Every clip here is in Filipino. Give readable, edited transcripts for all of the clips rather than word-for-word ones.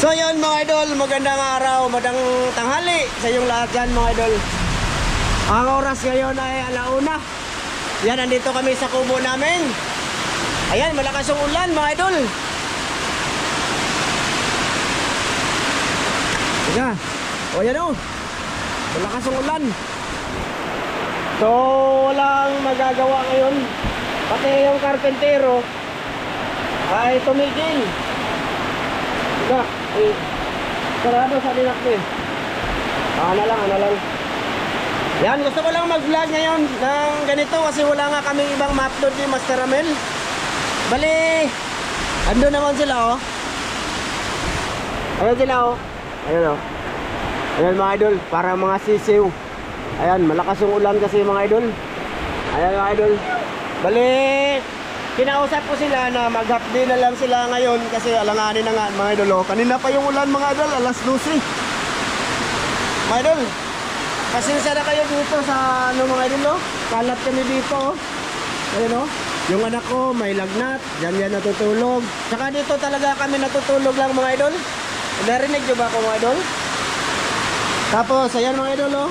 So yun mga idol, magandang araw, magandang tanghali sa inyong lahat dyan mga idol. Ang oras ngayon ay alauna. Yan, nandito kami sa kubo namin. Ayan, malakas yung ulan mga idol. Teka, o yan o, malakas yung ulan. So walang magagawa ngayon. Pati yung karpentero ay tumigil. Teka, sarado sa dinak ko eh. Ano lang. Yan, gusto ko lang mag-vlog ngayon ng ganito kasi wala nga kaming ibang ma-upload ni Master Ramel. Bali, ando naman sila oh. Ayan sila oh. Ayan oh. Ayan mga idol, para mga sisiw. Ayan, malakas yung ulan kasi mga idol. Ayan mga idol. Bali, kinausap ko sila na mag-half-day na lang sila ngayon kasi alanganin na nga mga idol oh. Kanina pa yung ulan mga idol, alas 12. Mga idol, pasensya na kayo dito sa ano mga idol oh. Kalat kami dito oh. Ayan oh. Yung anak ko may lagnat, dyan yan natutulog. Tsaka dito talaga kami natutulog lang mga idol. Narinig nyo ba ako mga idol? Tapos ayan mga idol oh.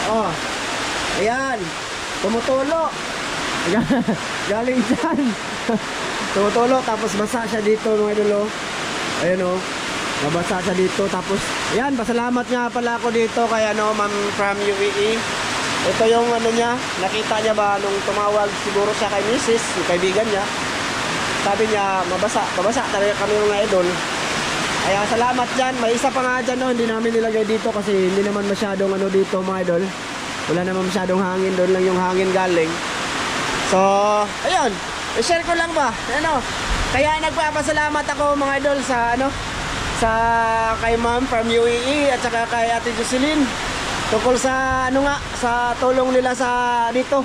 Oh, ayan, tumutulo. Galing dyan. Tumutulo, tapos basa siya dito mga idol oh. Ayan oh, nabasa siya dito. Tapos ayan, pasalamat nga pala ako dito kay ano, ma'am from UAE. Ito yung ano niya, nakita niya ba nung tumawag siguro siya kay Mrs., yung kaibigan niya. Sabi niya, mabasa talaga kami mga idol. Kaya salamat dyan. May isa pa nga dyan no, hindi namin nilagay dito kasi hindi naman masyadong ano dito mga idol. Wala naman masyadong hangin, doon lang yung hangin galing. So, ayun, i-share ko lang ba? Ano? Kaya nagpapasalamat ako mga idol sa ano, sa kay ma'am from UAE at saka kay Ate Jocelyn. Tungkol sa ano nga, sa tulong nila sa dito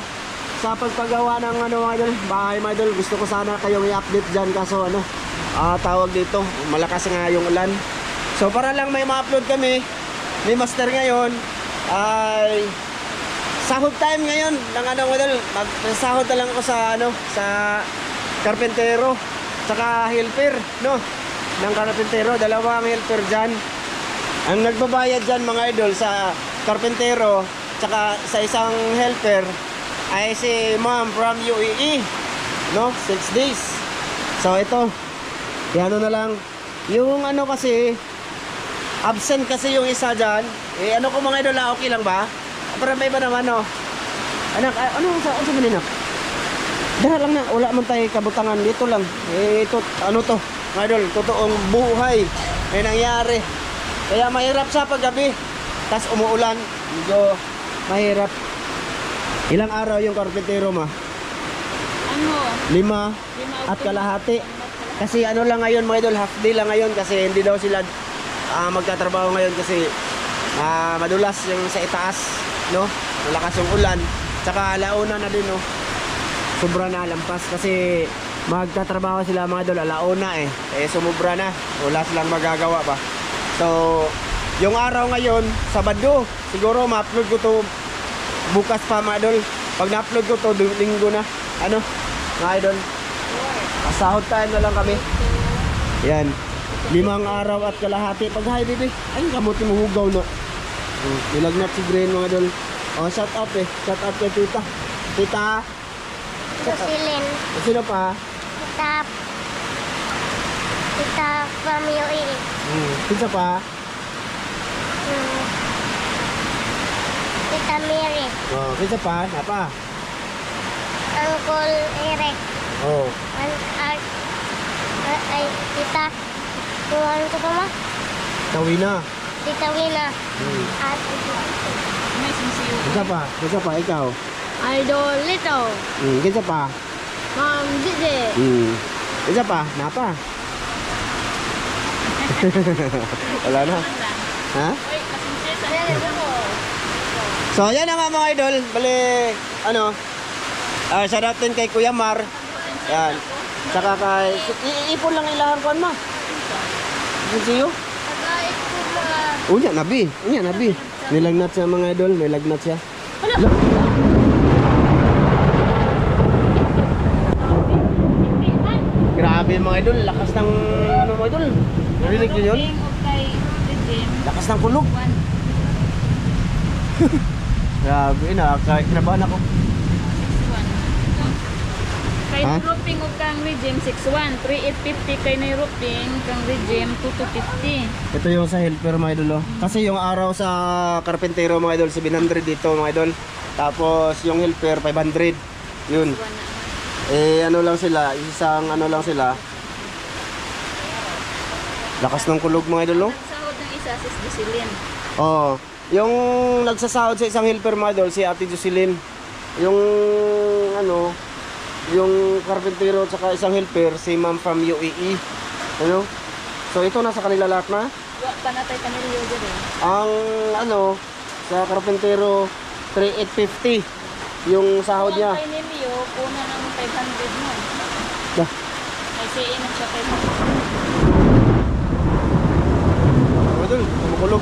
sa pagpagawa ng ano mga idol, bahay mga idol. Gusto ko sana kayong i-update dyan kaso ano, tawag dito, malakas nga yung ulan. So para lang may ma-upload kami ni Master ngayon ay sahod time ngayon ng ano mga idol. Magsahod na lang ako sa ano, sa karpentero saka helper no, ng karpentero, dalawang helper dyan. Ang nagbabayad dyan mga idol sa karpentero tsaka sa isang helper ay si ma'am from UAE no, 6 days. So ito, ano na lang yung ano kasi absent kasi yung isa dyan eh, ano ko mga idol, okay lang ba? Para may ba naman no? Anak, ano sa maninak? Dara lang na, wala man tayo kabutangan dito lang eh, ito, ano to mga idol, totoong buhay may nangyari. Kaya mahirap sa paggabi tas umuulan, medyo mahirap. Ilang araw yung karpentero ma? Ano? 5 at kalahati. Kasi ano lang ngayon mga idol, half day lang ngayon kasi hindi daw sila magtatrabaho ngayon kasi madulas yung sa itaas no, malakas yung ulan. Tsaka alauna na din no, sobra na lampas kasi magtatrabaho sila mga idol alauna eh sumubra na, wala silang magagawa pa. So yung araw ngayon, Sabado, siguro ma-upload ko to bukas pa mga idol. Pag na-upload ko to, linggo na. Ano, mga idol? Sahod time na lang kami. Yan, 5 araw at kalahati. Pag hi baby, ay kamuti mo hugaw na. Nilagnat si Green mga idol. Oh, shout out eh. Shout out kay tita. Tita Jocelyn. sino pa? Tita from UAE. Tita pa? Tita Mary. Oh, tita pa? Napa? Uncle Eric. Oh. Ay, tita. Tuhan ko pa ma? Tawina. Tita Wina. At Kisa pa, ikaw? Idol Lito. Kisa pa? Ma'am Didi. Isa pa? Napa? Wala na. Ha? So ayan na nga mga idol. Bali, ano, shout out din kay Kuya Mar. Yan. Saka kay, iipon lang ilahan ko ma. Siyo? Unya nabi. Nilagnat siya mga idol, may lagnat siya. Grabe mga idol, lakas ng ano mga idol. Narinig niyo yun? Roping o kay regime. Lakas ng kulog. Grabe na, kinabahan ako. 6-1. Kay Ha? roping o kang regime 6-1. 3,850 kay na roping kang regime 2,250. Ito yung sa helper mga idol. Oh. Kasi yung araw sa karpentero mga idol, 700 dito mga idol. Tapos yung helper 500. Yun. Eh ano lang sila, isang ano lang sila. Lakas ng kulog mga idol. Oh. Nagsahod ng isa si Jocelyn. Oo. Yung nagsasahod sa isang helper mga idol, si Ate Jocelyn. Yung ano, yung karpentero at saka isang helper, si Ma'am from UAE. Ano? So ito nasa kanila lahat na. Wa pa natay kanila dire. Ang ano, sa karpentero 3,850 yung sahod niya. Kay Nemio, kuna ng 500 mo. Dah. May CE na siya kay Idol, kumukulog.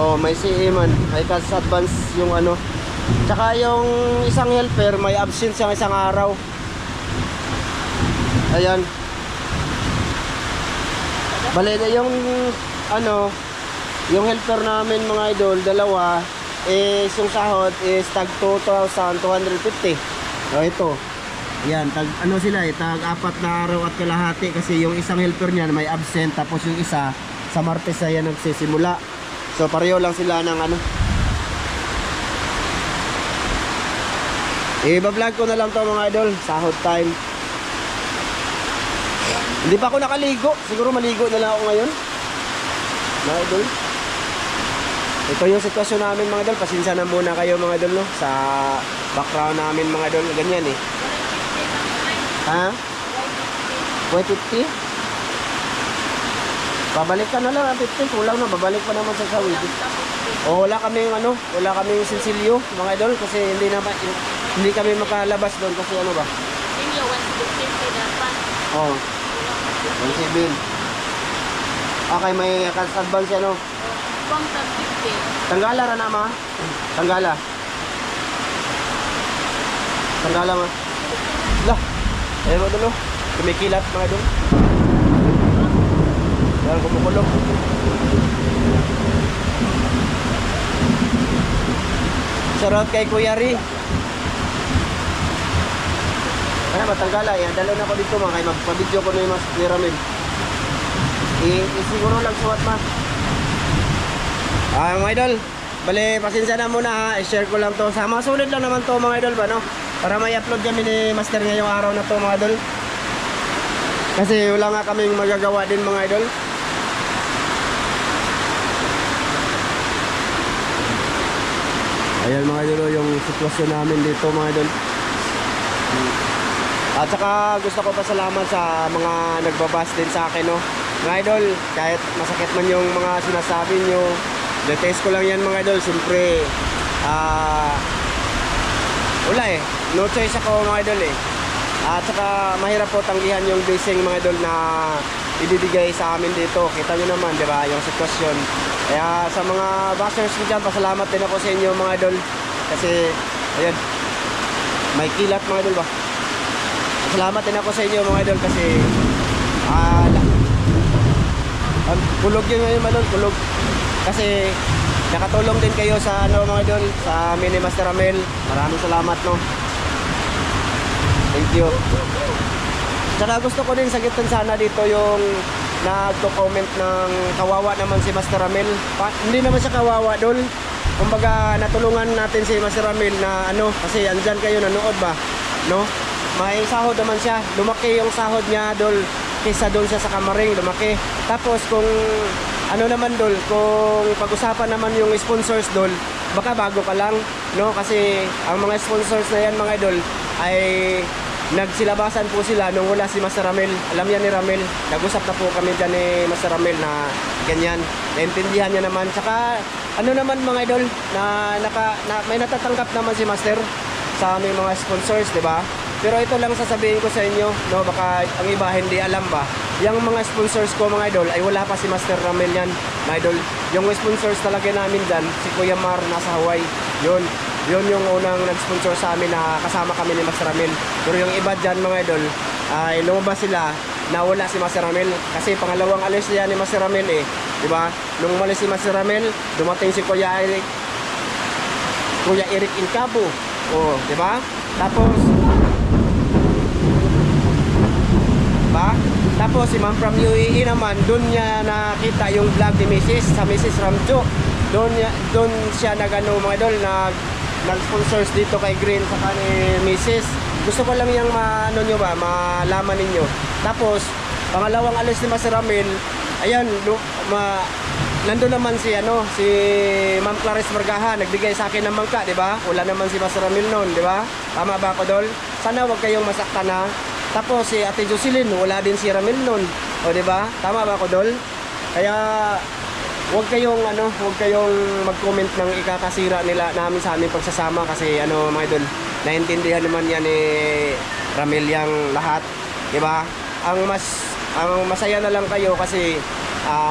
Oh, may CE man. May cash advance yung ano. Tsaka yung isang helper, may absent siyang isang araw. Ayan. Bale na yung ano, yung helper namin mga idol, dalawa, is yung sahod is tag 2,250. O ito. Yan, tag ano sila tag 4 na araw at kalahati kasi yung isang helper niyan may absent tapos yung isa sa Martes na yan nagsisimula. So pareho lang sila ng ano. I-vlog ko na lang to mga idol, sahod time. Hindi pa ako nakaligo, siguro maligo na lang ako ngayon. Mga idol. Ito yung sitwasyon namin mga idol, pasensya na muna kayo mga idol no, sa background namin mga idol, ganyan eh. Ha? 150? Babalik ka na lang ang 50, kulang na, babalik pa naman sa sawid. O wala kaming ano, wala kaming sinsilyo mga idol kasi hindi kami makalabas doon kasi ano ba? Nemio 150 kay dapat. Oh. 1.7. Okay, may cash advance ano. Pang tag 50. Tanggala ra na ma. Tanggala. Tanggala ma. Lah. Eh mo dulo. Kumikilat mga idol. Yan kumukulog. Shoutout kay Kuya Ri. Ano ba tanggala? Yan dalo na ko dito mga kay magpa-video ko na mas ni Ramil. Siguro lang suwat ma. Mga idol, bali pasensya na muna ha, i-share ko lang to. Sa mga sulit lang naman to mga idol ba no? Para may upload kami ni Master ngayong araw na to mga idol. Kasi wala nga kaming magagawa din mga idol. Ayan mga idol yung sitwasyon namin dito mga idol. At saka gusto ko pasalamat sa mga nagbabas din sa akin no. Mga idol, kahit masakit man yung mga sinasabi nyo, detest ko lang yan mga idol. Siyempre wala eh, no choice ako mga idol eh. At saka mahirap po tanggihan yung blessing mga idol na ibibigay sa amin dito. Kita nyo naman, di ba, yung sitwasyon. Kaya sa mga bashers ko dyan, pasalamat din ako sa inyo mga idol. Kasi, ayan, may kilat mga idol ba. Pasalamat din ako sa inyo mga idol kasi kulog yun ngayon mga idol, kulog. Kasi nakatulong din kayo sa ano mga idol, sa Mini Master Ramil. Maraming salamat no. Thank you. Tsaka gusto ko din sagitan sana dito yung nagto-comment ng kawawa naman si Master Ramil. Hindi naman siya kawawa dol. Kumbaga natulungan natin si Master Ramil na ano, kasi andyan kayo nanood ba, no? May sahod naman siya. Lumaki yung sahod niya dol kaysa doon siya sa Kamaring, lumaki. Tapos kung ano naman dol, kung pag-usapan naman yung sponsors dol, baka bago pa lang, no? Kasi ang mga sponsors na yan mga idol ay nagsilabasan po sila nung wala si Master Ramil. Alam yan ni Ramil. Nag-usap na po kami dyan ni Master Ramil na ganyan. Naintindihan niya naman. Saka ano naman mga idol na, may natatanggap naman si Master sa aming mga sponsors, di ba? Pero ito lang sasabihin ko sa inyo, no, baka ang iba hindi alam ba. Yung mga sponsors ko mga idol ay wala pa si Master Ramil yan, mga idol. Yung sponsors talaga namin dyan, si Kuya Mar nasa Hawaii. Yun yung unang nag-sponsor sa amin na kasama kami ni Master Ramil. Pero yung iba dyan mga idol, ay lumabas sila na wala si Master Ramil. Kasi pangalawang alis niya ni Master Ramil eh. Diba? Nung umalis si Master Ramil, dumating si Kuya Eric Incabo. Oh, diba? Tapos, ba? Tapos si Ma'am from UAE naman, doon niya nakita yung vlog ni Mrs. Ramjo. Doon siya nagano mga idol, nag-sponsors dito kay Green sa ni Mrs. Gusto ko lang yung malaman ninyo. Tapos, pangalawang alis ni Master Ramil, ayan, nandun naman si Ma'am Clarice Margaha, nagbigay sa akin ng mangka, di ba? Wala naman si Master Ramil noon, di ba? Tama ba ako, Dol? Sana wag kayong masaktan na. Tapos si Ate Jocelyn, wala din si Ramil noon. O di ba? Tama ba ako, Dol? Kaya wag kayong mag-comment ng ikakasira namin sa aming pagsasama kasi mga idol, naiintindihan naman yan ni Ramil yang lahat, di ba? Ang masaya na lang kayo kasi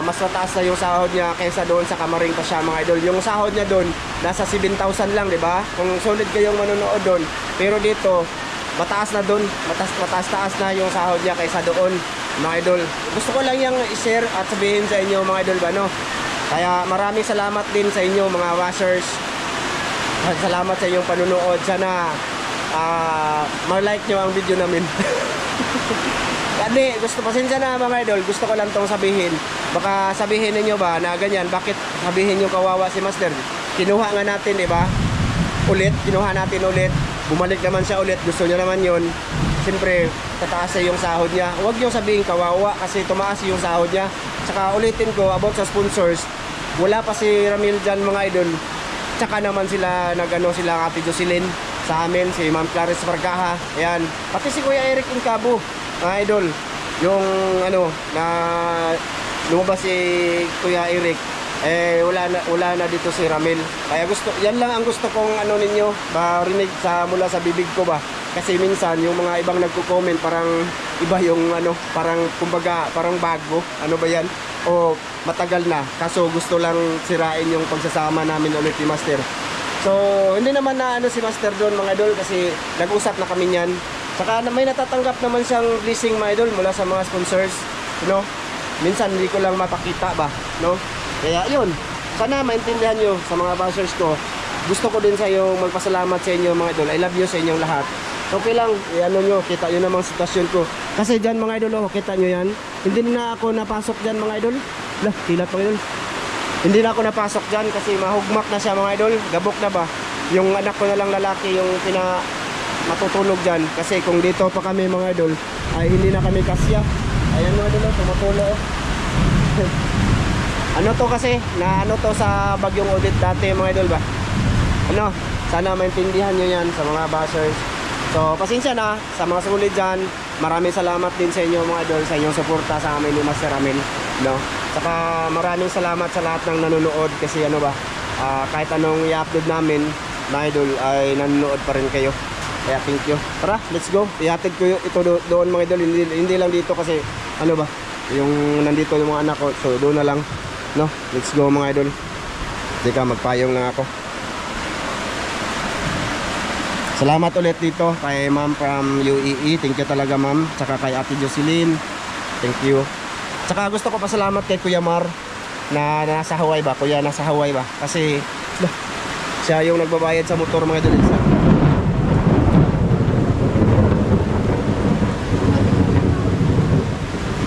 mas mataas na yung sahod niya kaysa doon sa Kamaring pa siya, mga idol. Yung sahod niya doon nasa 7,000 lang, di ba? Kung solid kayong manonood doon. Pero dito mataas na doon, mataas na yung sahod niya kaysa doon, mga idol. Gusto ko lang yung i-share at sabihin sa inyo, mga idol ba, no? Kaya maraming salamat din sa inyo, mga washers. Salamat sa inyong panunood. Sana ma-like nyo ang video namin. Kasi pasensya na, mga idol, gusto ko lang tong sabihin. Baka sabihin niyo ba na ganyan, bakit sabihin nyo kawawa si Master? Kinuha nga natin, di ba? Kinuha natin ulit. Bumalik naman siya ulit, gusto niya naman yun. Siyempre, tataas yung sahod niya. Huwag niyo sabihin kawawa kasi tumaas yung sahod niya. Saka ulitin ko about sa sponsors, wala pa si Ramil dyan, mga idol. Tsaka naman sila sila Ate Jocelyn sa amin, si Ma'am Clarice Margaha, ayan. Pati si Kuya Eric Incabo, mga idol. Yung na lumabas si Kuya Eric, wala na dito si Ramil. Kaya yan lang ang gusto kong ninyo, marinig mula sa bibig ko ba. Kasi minsan yung mga ibang nagko-comment parang iba yung parang kumbaga parang bago, ba yan? O matagal na. Kaso gusto lang sirain yung pagsasama namin ulit ni Master. So hindi naman na si Master doon, mga idol, kasi nag-usap na kami niyan. Saka may natatanggap naman siyang blessing, mga idol, mula sa mga sponsors, minsan hindi ko lang mapakita ba, no? Kaya yun, sana maintindihan nyo sa mga bashers ko. Gusto ko din sa iyo magpasalamat sa inyo, mga idol. I love you sa inyong lahat. Okay lang, kita nyo namang sitwasyon ko. Kasi dyan, mga idol, kita nyo yan. Hindi na ako napasok dyan, mga idol. Kilat, mga idol. Hindi na ako napasok dyan kasi mahugmak na siya, mga idol. Gabok na ba? Yung anak ko na lang lalaki yung matutulog dyan. Kasi kung dito pa kami, mga idol, ay hindi na kami kasya. Ayan, mga idol, tumutulog. To kasi, to sa Bagyong Odette dati, mga idol ba? Sana maintindihan nyo yan sa mga bashers. So, pasensya na sa mga sulit dyan. Maraming salamat din sa inyo, mga idol, sa inyong suporta sa amin ni Master Ramil, no? Saka maraming salamat sa lahat ng nanonood kasi kahit anong i-upload namin, mga idol, ay nanonood pa rin kayo. Kaya thank you. Tara, let's go. Ihatid ko ito doon, mga idol. Hindi lang dito kasi, yung nandito yung mga anak ko. So, doon na lang. No, let's go, mga idol. Teka, magpayong lang ako. Salamat ulit dito kay Ma'am from UAE. Thank you talaga, Ma'am. Tsaka kay Ate Jocelyn. Thank you. Tsaka gusto ko pasalamat kay Kuya Mar na nasa Hawaii ba? Kuya, nasa Hawaii ba? Kasi siya yung nagbabayad sa motor, mga idol.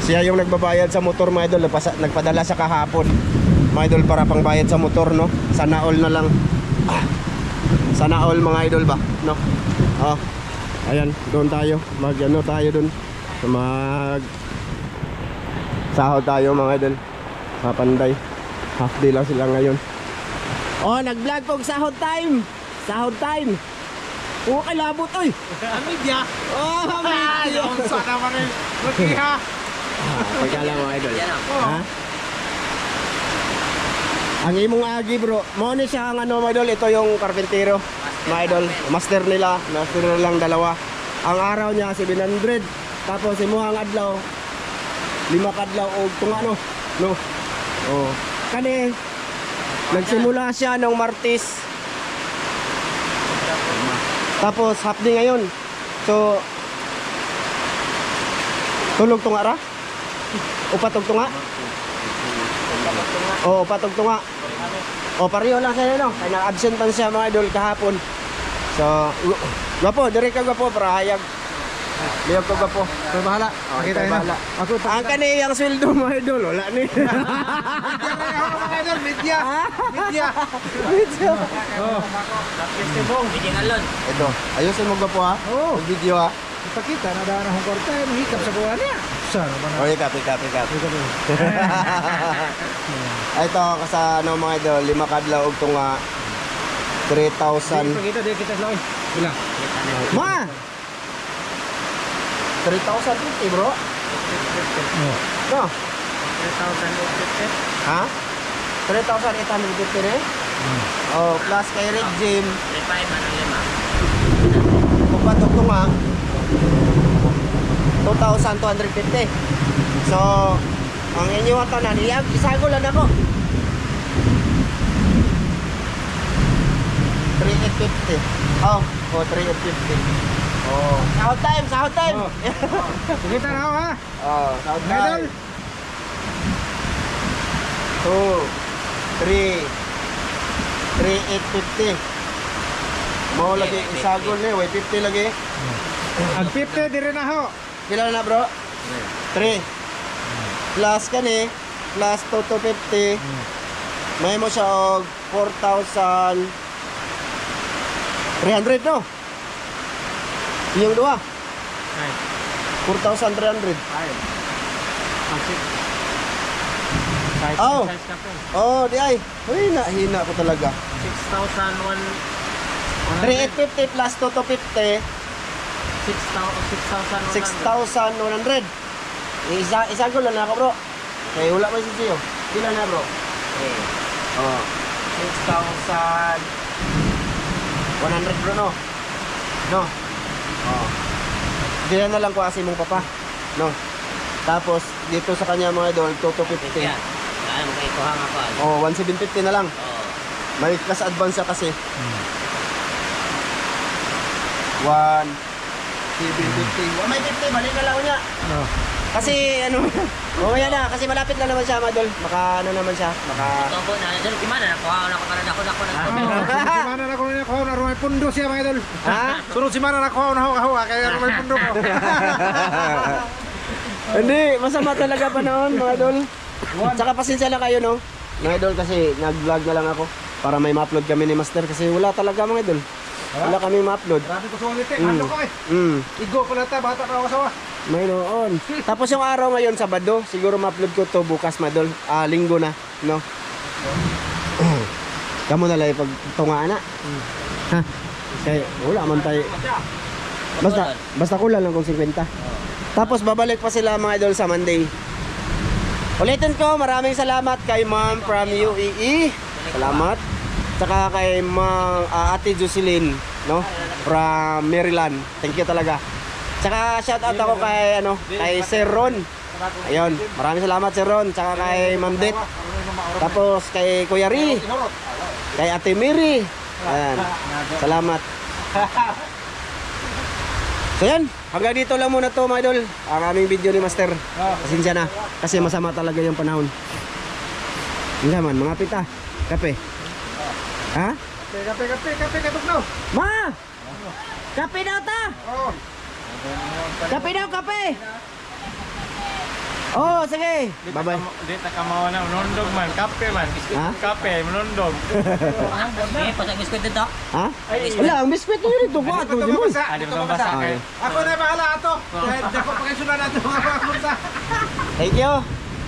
Siya yung nagbabayad sa motor, mga idol. Nagpadala sa kahapon, mga idol, para pang bayad sa motor, no? Sana all na lang. Sana all, mga idol ba, no? Ayan, doon tayo. Tayo doon. Sahod tayo, mga idol. Panday. Half day lang sila ngayon. Nag-vlog pong sahod time. Sahod time. Kalabot, oy. Amidya. Amidya. Sana naman rin. Magkiha. Pagkala, mga idol. Ha? Ang imong agi, bro. Mo ni siya ang mga idol. Ito yung karpentero, mga idol. Master nila lang dalawa. Ang araw niya 700. Tapos imuhang adlaw 5 kadlaw og no. Kani nagsimula siya nung Martes. Tapos half day ngayon. So Tulog tunga ra? O patog tunga? Oo, patog tunga. O pareho lang sa no. Kaya na-absent man siya mga idol kahapon. So, gwapo, dire ka gwapo para hayag. Liyog ko gwapo. So bahala. Makita Ikaw na. bahala. Ako Ang kaniyang sweldo mga idol, wala ni. mga idol, media. Media. Oh. Ito, ayusin mo gwapo ha. Oo. Yung video ha. Ipakita na daan akong kwarta, mahikap sa buwan niya. Sana ba na? O, ikat. Ito, kasa ano mga idol, 5 kadlaw og tunga 3,000. Ipakita, di kita lang. Bilang. Ma! 3,050 bro. No? 3,850. Ha? 3,850 rin? Oh, plus kay Red Gym. 3,500 kung patok tunga 2,250. So, ang inyong tanan, isago lang ako. 3,850. Oh, 3,850. Oh, sahod time. Oh. Pakita na ako ha. Oh, sahod Mga idol. time. 2, 3, 3,850. Mau lagi isagol ni, way 50 lagi. Ang 50 di rin ako. Kailan na bro? 3. Plus kani, plus 2,250. May mo siya og 4,300 no? Yung dua. 4,300. Oh. Oh, di ay. Uy, hina ko talaga. 3,850 plus 2,250. 6,100. Isa ko lang ako bro. Kaya wala man si Gio. Kailan na bro? Oh. 6,100 bro no? No? Oh. Diyan na lang ko asi mong papa. No? Tapos dito sa kanya mga idol 2,250. Oh, 1,750 na lang. May class advance siya kasi. 1,750. May 50 balik na lang niya. Oh. Kasi ano, mamaya na kasi malapit lang naman siya, Madol. Maka ano naman siya, maka Simana na ko na ko na rumay pundo siya mga idol. Ha? Sunod simana na ko na ako kaya rumay pundo ko. Hindi, masama talaga pa noon, mga idol. Tsaka pasensya lang kayo, no? Mga idol, kasi nag-vlog na lang ako para may ma-upload kami ni Master kasi wala talaga mga idol. Wala kami ma-upload. Grabe ko sulit eh. Ano ko eh. Igo pala ta bata pa ako sawa. Mayroon. Tapos yung araw ngayon, Sabado, siguro ma-upload ko to bukas, Madol. Linggo na, no? Kamu na lang pag tunga na. Ha? Kaya wala man tayo. Basta kulang lang kung 50. Tapos babalik pa sila mga idol sa Monday. Ulitin ko, maraming salamat kay Ma'am from UAE. Salamat. Tsaka kay Ma'am Ate Jocelyn, no? From Maryland. Thank you talaga. Tsaka shout out ako kay kay Sir Ron. Ayun, maraming salamat Sir Ron. Tsaka kay Ma'am Det. Tapos kay Kuya Ri. Kay Ate Mary. Ayan. Salamat. So yan, hanggang dito lang muna to mga idol. Ang aming video ni Master. Pasensya na kasi masama talaga yung panahon. Hindi naman, mga pita. Kape. Ha? Kape katok daw. Ma! Kape daw ta! Oh. Kape daw, kape! Oh, sige. Bye-bye. Di ta ka mao na unondog man, kape man. Ha? Kape, unondog. Ha? Wala, ang biskwit nyo rito. Bato, di mo. Adi mo basa kay. Ako na bahala ato. Dako pa kay sunan nato mga kursa. Thank you.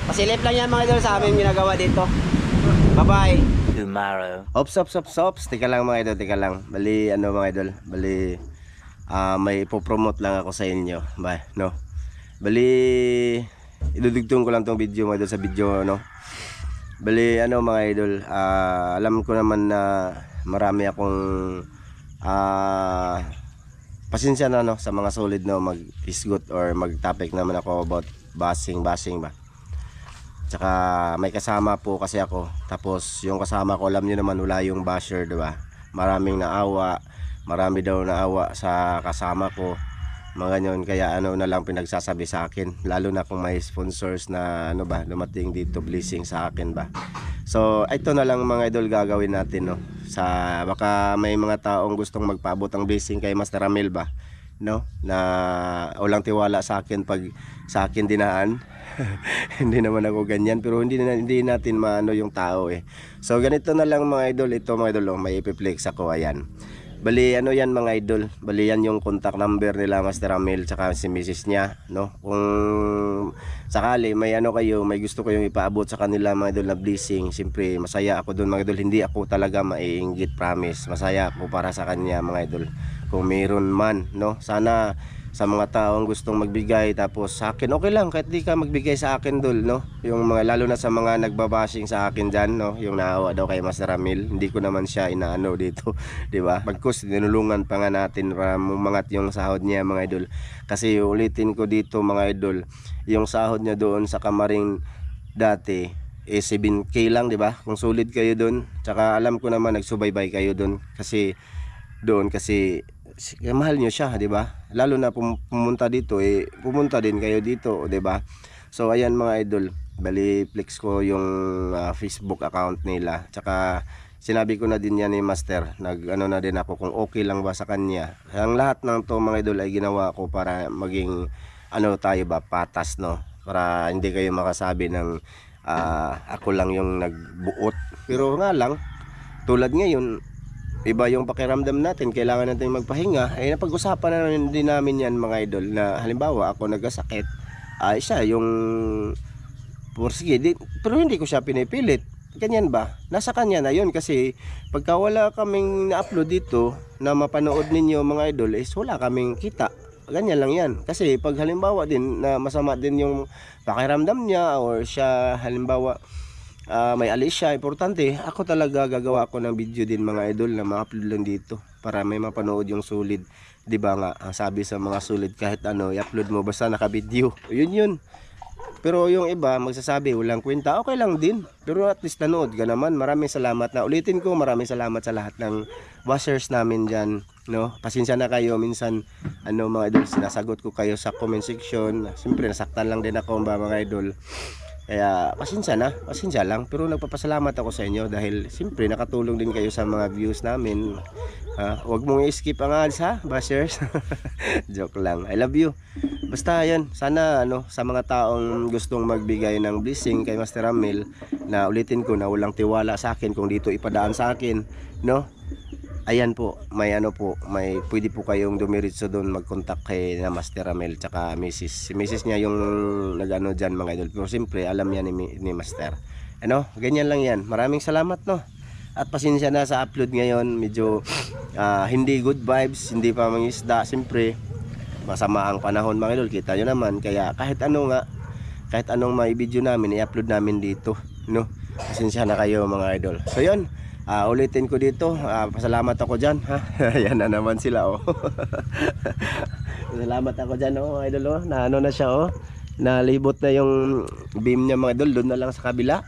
Pasilip lang yan mga idol sa aming ginagawa dito. Bye-bye. Tomorrow. Ops. Tika lang mga idol, tika lang. Bali, mga idol. Bali, may ipopromote lang ako sa inyo. Bye, no? Bali, idudugtong ko lang tong video mga idol sa video, no? Bali, mga idol, alam ko naman na marami akong pasensya na, no? Sa mga solid, no? Mag-isgot or mag-topic naman ako about bashing ba? Tsaka may kasama po kasi ako. Tapos yung kasama ko, alam niyo naman, wala yung basher, diba? Maraming naawa. Marami daw naawa sa kasama ko. mga ganyan. Kaya ano na lang pinagsasabi sa akin, lalo na kung may sponsors na ano ba dumating dito blessing sa akin ba. So ito na lang mga idol gagawin natin, no, sa baka may mga taong gustong magpaabot ang blessing kay Master Ramil ba, no, na walang tiwala sa akin pag sa akin dinaan. Hindi naman ako ganyan, pero hindi natin maano yung tao eh. So ganito na lang mga idol, ito mga idol, oh, may ipiplex ako, ayan. Bali ano yan mga idol, bali yan yung contact number nila Master Ramil tsaka si Mrs. niya, no. Kung sakali may ano kayo, may gusto kayong ipaabot sa kanila mga idol na blessing, siyempre masaya ako doon mga idol. Hindi ako talaga maiinggit, promise. Masaya ako para sa kanya mga idol. Kung mayroon man, no, sana sa mga taong gustong magbigay tapos sa akin okay lang kahit di ka magbigay sa akin dul, no, yung mga lalo na sa mga nagbabashing sa akin diyan, no, yung naawa daw kay Master Ramil, hindi ko naman siya inaano dito, di ba? Bagkus tinulungan pa nga natin para mumangat yung sahod niya mga idol, kasi ulitin ko dito mga idol, yung sahod niya doon sa Kamaring dati 7K lang, di ba? Kung sulit kayo doon, tsaka alam ko naman nagsubaybay kayo doon kasi mahal nyo siya, di ba? Lalo na pumunta dito, pumunta din kayo dito, di ba? So ayan mga idol, bali flex ko yung Facebook account nila. Tsaka sinabi ko na din yan ni Master, nag-ano na din ako kung okay lang ba sa kanya. Ang lahat ng to mga idol ay ginawa ko para maging ano tayo ba, patas, no? Para hindi kayo makasabi ng ako lang yung nagbuot. Pero nga lang, tulad ngayon, iba yung pakiramdam natin, kailangan natin magpahinga. Napag-usapan na din namin yan mga idol, na halimbawa ako nagkasakit, siya yung sige, pero hindi ko siya pinipilit, ganyan ba, nasa kanya na yun. Kasi pagka wala kaming na-upload dito na mapanood ninyo mga idol, wala kaming kita, ganyan lang yan. Kasi pag halimbawa din na masama din yung pakiramdam niya, or siya halimbawa may alis siya, importante ako talaga gagawa ako ng video din mga idol na ma-upload lang dito para may mapanood yung sulit, di ba nga ang sabi sa mga sulit, kahit ano i-upload mo basta naka-video, yun. Pero yung iba magsasabi walang kwenta, okay lang din, pero at least nanood ka naman. Maraming salamat, na ulitin ko, maraming salamat sa lahat ng watchers namin dyan, no. Pasensya na kayo minsan ano mga idol, sinasagot ko kayo sa comment section, siyempre nasaktan lang din ako mga idol. Kaya pasensya lang, pero nagpapasalamat ako sa inyo dahil siyempre nakatulong din kayo sa mga views namin. Huwag mong i-skip ang ads, ha, bashers. Joke lang, I love you. Basta yan, sana ano, sa mga taong gustong magbigay ng blessing kay Master Ramil, na ulitin ko na walang tiwala sa akin kung dito ipadaan sa akin, no. Ayan po, may ano po, may pwede po kayong dumiritso doon, mag-contact kay na Master Ramil tsaka Mrs. niya yung nag-ano dyan mga idol. Pero siyempre alam yan ni Master. Ano, ganyan lang yan. Maraming salamat, no. At pasensya na sa upload ngayon, medyo hindi good vibes, hindi pa mangisda. Siyempre masama ang panahon mga idol, kita nyo naman. Kaya kahit anong may video namin, i-upload namin dito, no. Pasensya na kayo mga idol. So yun, ulitin ko dito, pasalamat ako dyan, ha. Yan na naman sila, oh. Salamat ako dyan, oh idol, oh, na ano na siya, oh, nalibot na yung beam niya mga idol, doon na lang sa kabila.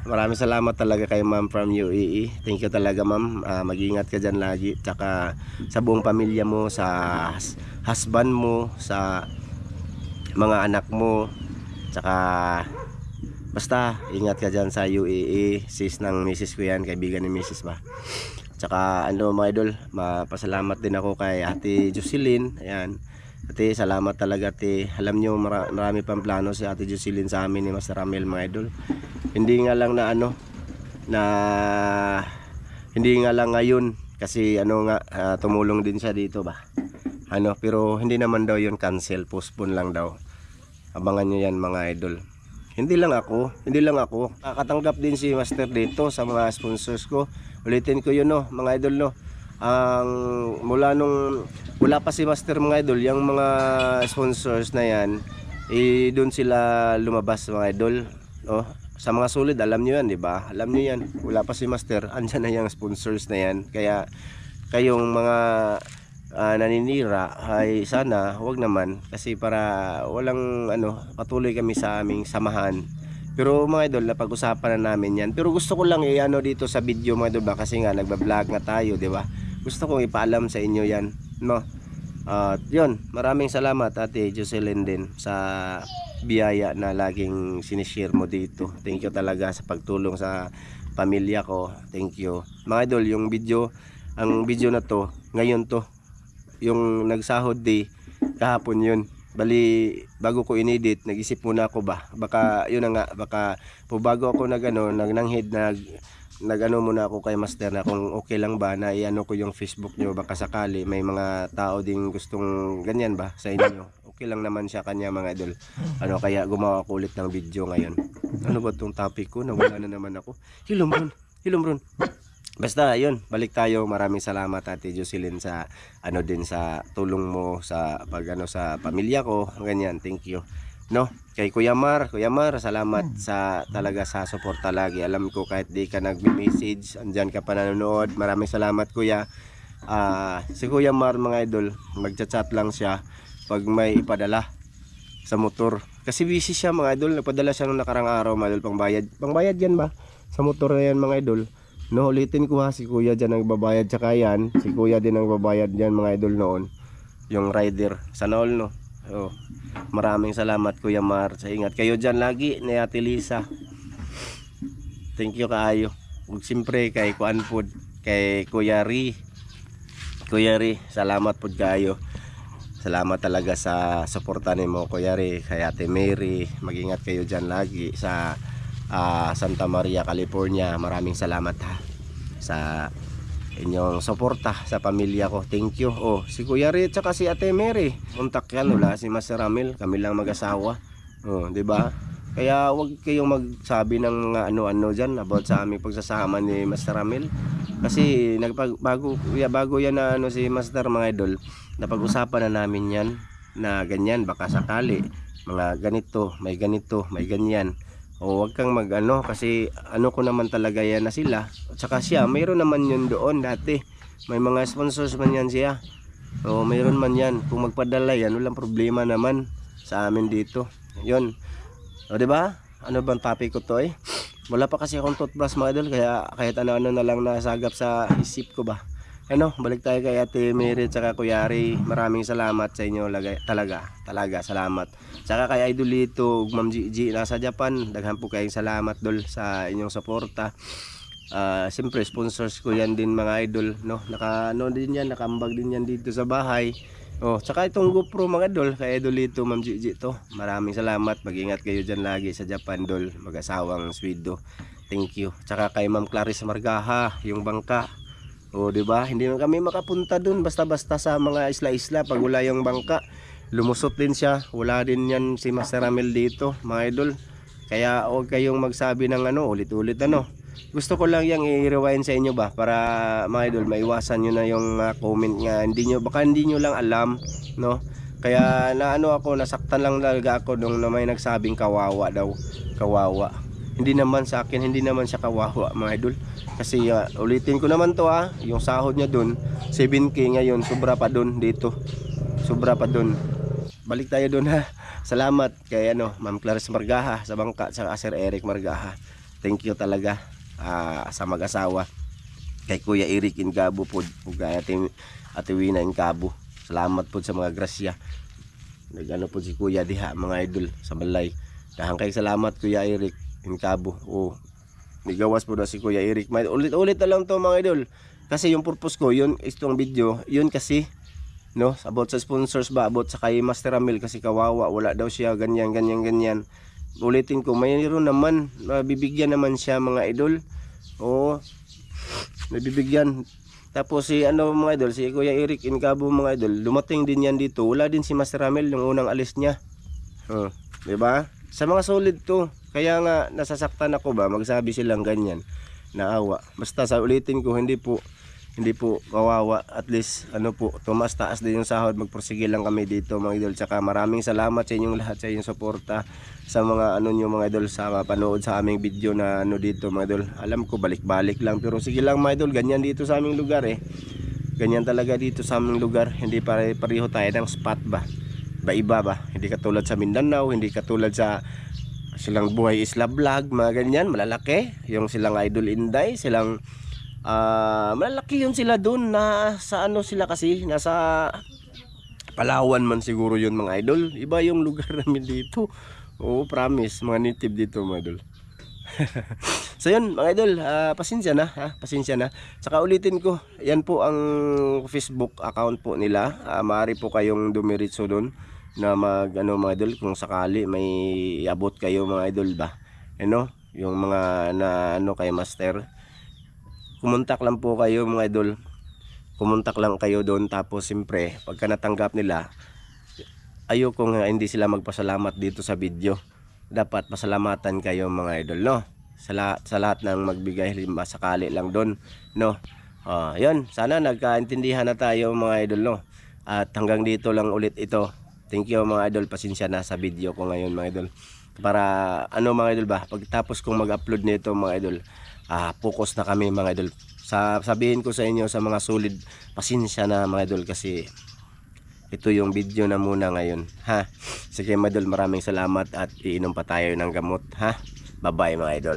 Maraming salamat talaga kay ma'am from UAE. Thank you talaga ma'am, mag-ingat ka dyan lagi, tsaka sa buong pamilya mo, sa husband mo, sa mga anak mo, tsaka basta ingat ka dyan sa UAE. Sis ng misis ko yan, kaibigan ni misis ba. Tsaka ano mga idol, mapasalamat din ako kay Ate Jocelyn. Ayan, Ate, salamat talaga ate. Alam nyo marami pang plano si Ate Jocelyn sa amin ni Master Ramil mga idol. Hindi nga lang na ano, na hindi nga lang ngayon kasi ano nga, tumulong din siya dito ba. Ano, pero hindi naman daw yun cancel, postpone lang daw. Abangan nyo yan mga idol. Hindi lang ako, kakatanggap din si Master dito sa mga sponsors ko. Ulitin ko yun, no, mga idol, no. Ang wala pa si Master mga idol, yung mga sponsors na yan, doon sila lumabas mga idol, oh. Sa mga sulit, alam nyo yan, di ba? Alam nyo yan, wala pa si Master, andyan na yung sponsors na yan. Kaya kayong mga naninira ay sana wag naman, kasi para walang ano, patuloy kami sa aming samahan. Pero mga idol, napag-usapan na namin yan. Pero gusto ko lang i-ano dito sa video mga idol ba, kasi nga nagba-vlog nga tayo, di ba? Gusto kong ipaalam sa inyo yan, no. At yun, maraming salamat Ate Jocelyn din sa biyaya na laging sinishare mo dito. Thank you talaga sa pagtulong sa pamilya ko. Thank you. Mga idol, ang video na to, ngayon to, yung nagsahod day, kahapon yun. Bali, bago ko inedit, nag-isip muna ako ba, baka, yun na nga, baka, po bago ako nagnanghid, nagano muna ako kay Master na kung okay lang ba na iano ko yung Facebook nyo, baka sakali may mga tao ding gustong ganyan ba sa inyo. Okay lang naman siya kanya mga idol. Kaya gumawa ko ulit ng video ngayon. Ano ba tong topic ko? Nawala na naman ako. Hilom ron. Basta yun, balik tayo. Maraming salamat Ate Jocelyn sa din sa tulong mo sa sa pamilya ko, ganyan. Thank you. No, kay Kuya Mar, salamat talaga sa suporta lagi. Alam ko kahit di ka nagme-message, andyan ka pa nanonood. Maraming salamat Kuya. Si Kuya Mar mga idol, magchat-chat lang siya pag may ipadala sa motor. Kasi busy siya mga idol, nagpadala siya nung nakarang araw mga idol, pangbayad yan ba? Sa motor na yan mga idol. No, ulitin ko ha, si Kuya dyan nagbabayad, tsaka yan, si Kuya din nagbabayad dyan mga idol noon. Yung rider, sana all no. Maraming salamat Kuya Mar. Sa ingat kayo dyan lagi ni Ate Lisa. Thank you kaayo. Ug siyempre kay Kuan Food, kay Kuya Ri, salamat pud kaayo. Salamat talaga sa suporta nimo Kuya Ri, kay Ate Mary. Mag-ingat kayo dyan lagi sa Santa Maria, California. Maraming salamat ha sa inyong suporta sa pamilya ko. Thank you. Si Kuya Ri at si Ate Mary, kontak yan, wala si Master Ramil, kami lang mag-asawa. Di ba? Kaya wag kayong magsabi ng mga ano-ano diyan about sa aming pagsasama ni Master Ramil. Kasi bago yan na si Master mga idol, napag-usapan na namin yan na ganyan, baka sakali mga ganito, may ganyan. Wag kang kasi ko naman talaga yan na sila. At saka siya, mayroon naman yun doon dati. May mga sponsors man yan siya. Mayroon man yan. Kung magpadala yan, walang problema naman sa amin dito. Yun. Diba? Ano bang topic ko to Wala pa kasi akong toothbrush mga idol, kaya kahit ano-ano na lang nasagap sa isip ko ba. Balik tayo kay Ate Mary at Kuya Ri. Maraming salamat sa inyo talaga salamat. Tsaka kay Idolito, Ma'am Gigi nasa Japan, daghan po kayong salamat dol sa inyong suporta. Siyempre sponsors ko yan din mga idol, no? Nakambag din yan dito sa bahay. Tsaka itong GoPro mga idol, kay Idolito, Ma'am Gigi to. Maraming salamat. Mag-ingat kayo dyan lagi sa Japan dol, mag-asawang Swedo. Thank you. Tsaka kay Ma'am Clarice Margaha, yung bangka. Diba? Hindi na kami makapunta dun basta-basta sa mga isla-isla pag wala yung bangka. Lumusot din siya. Wala din yan si Master Ramil dito, mga idol. Kaya huwag kayong magsabi ng ulit-ulit Gusto ko lang yang i-rewind sa inyo ba para mga idol maiwasan nyo na yung comment nga baka hindi nyo lang alam, no? Kaya nasaktan lang talaga ako nung may nagsabing kawawa daw. Kawawa. Hindi naman sa akin, hindi naman siya kawawa mga idol. Kasi ulitin ko naman to yung sahod niya dun 7K ngayon, sobra pa dun dito. Sobra pa dun. Balik tayo dun ha. Salamat kay Ma'am Clarice Margaha sa bangka, sa Sir Eric Margaha. Thank you talaga sa mag-asawa. Kay Kuya Eric Incabo po, kay Ate Wina Incabo. Salamat po sa mga grasya. Po si Kuya diha mga idol sa balay. Dahang kay salamat Kuya Eric Incabo. Nigawas po na si Kuya Eric. Ulit-ulit na lang to mga idol. Kasi yung purpose ko, yun, itong video, yun kasi, no, about sa sponsors ba, about sa kay Master Ramil, kasi kawawa, wala daw siya, ganyan. Ulitin ko, mayroon naman, bibigyan naman siya mga idol. Nabibigyan. Tapos si mga idol, si Kuya Eric Incabo mga idol, dumating din yan dito. Wala din si Master Ramil yung unang alis niya. Diba? Sa mga solid to. Kaya nga nasasaktan ako ba, magsabi silang ganyan, naawa. Basta sa ulitin ko, hindi po kawawa. At least tumas taas din yung sahod, magpursige lang kami dito mga idol. Tsaka maraming salamat sa inyong lahat sa inyong suporta sa mga nyo mga idol, sa panood sa aming video na dito mga idol. Alam ko balik-balik lang, pero sige lang mga idol, ganyan dito sa aming lugar ganyan talaga dito sa aming lugar. Hindi pareho tayo ng spot ba, iba ba, hindi katulad sa Mindanao, hindi katulad sa silang Buhay Isla Vlog, mga ganyan malalaki, yung silang Idol Inday, silang malalaki yun sila dun, na sa sila kasi nasa Palawan man siguro yun mga idol. Iba yung lugar namin dito. Oo, promise. Mga native dito mga idol. So yun mga idol, pasensya na ha? Pasensya na. Saka ulitin ko, yan po ang Facebook account po nila. Maaari po kayong dumiritso doon na mag ano mga idol, kung sakali may abot kayo mga idol ba. Ano, yung mga na ano kay master. Kumontak lang po kayo mga idol. Kumontak lang kayo doon, tapos siyempre pagka natanggap nila, ayoko nga hindi sila magpasalamat dito sa video. Dapat pasalamatan kayo mga idol, no? Sa lahat ng magbigay, sakali lang doon, no? Yun, sana nagkaintindihan na tayo mga idol, no? At hanggang dito lang ulit ito. Thank you mga idol, pasensya na sa video ko ngayon mga idol. Para ano mga idol ba, pagtapos kong mag-upload nito mga idol, focus na kami mga idol. Sabihin ko sa inyo sa mga solid, pasensya na mga idol kasi ito yung video na muna ngayon, ha. Sige mga idol, maraming salamat at iinom pa tayo ng gamot, ha. Bye bye mga idol.